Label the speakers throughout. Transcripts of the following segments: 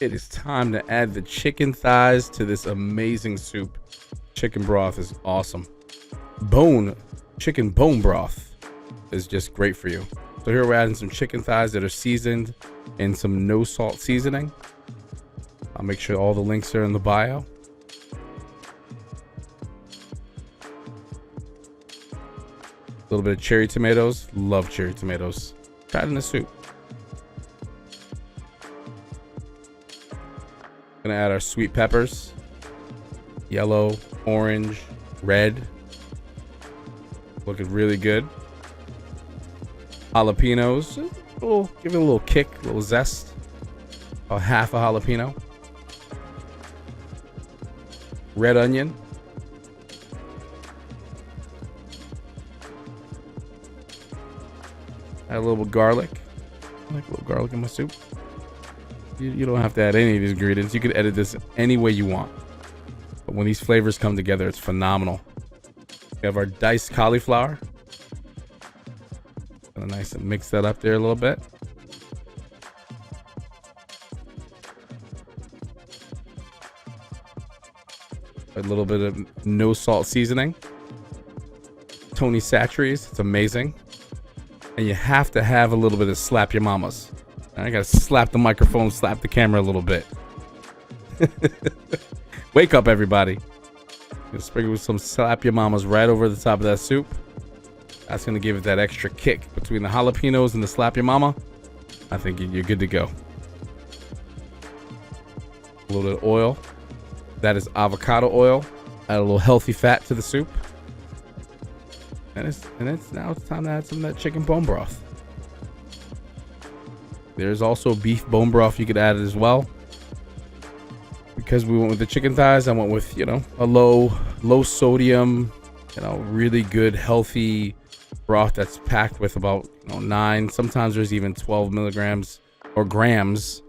Speaker 1: It is time to add the chicken thighs to this amazing soup. Chicken broth is awesome. Chicken bone broth is just great for you. So here we're adding some chicken thighs that are seasoned in some no salt seasoning. I'll make sure all the links are in the bio. A little bit of cherry tomatoes. Love cherry tomatoes. Try it in the soup. Gonna add our sweet peppers. Yellow, orange, red. Looking really good. Jalapenos. Give it a little kick, a little zest. About half a jalapeno. Red onion. Add a little bit of garlic. I like a little garlic in my soup. You don't have to add any of these ingredients. You can edit this any way you want. But when these flavors come together, it's phenomenal. We have our diced cauliflower. Gonna nice and mix that up there a little bit. A little bit of no salt seasoning. Tony Chachere's, it's amazing. And you have to have a little bit of slap your mamas. I gotta slap the microphone, slap the camera a little bit. Wake up, everybody. Gonna sprinkle with some slap your mamas right over the top of that soup. That's gonna give it that extra kick between the jalapenos and the slap your mama. I think you're good to go. A little bit of oil. That is avocado oil. Add a little healthy fat to the soup. And now it's time to add some of that chicken bone broth. There's also beef bone broth you could add it as well. Because we went with the chicken thighs, I went with, a low sodium, really good healthy broth that's packed with about 9, sometimes there's even 12 milligrams or grams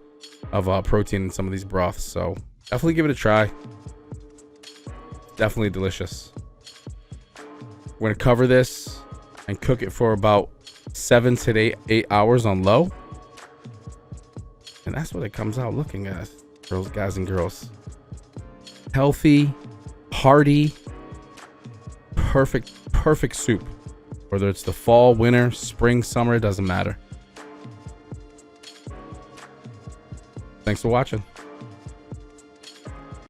Speaker 1: of protein in some of these broths. So definitely give it a try. Definitely delicious. We're gonna cover this and cook it for about 7 to 8 hours on low. And that's what it comes out looking at, guys and girls. Healthy, hearty, perfect soup. Whether it's the fall, winter, spring, summer, it doesn't matter. Thanks for watching.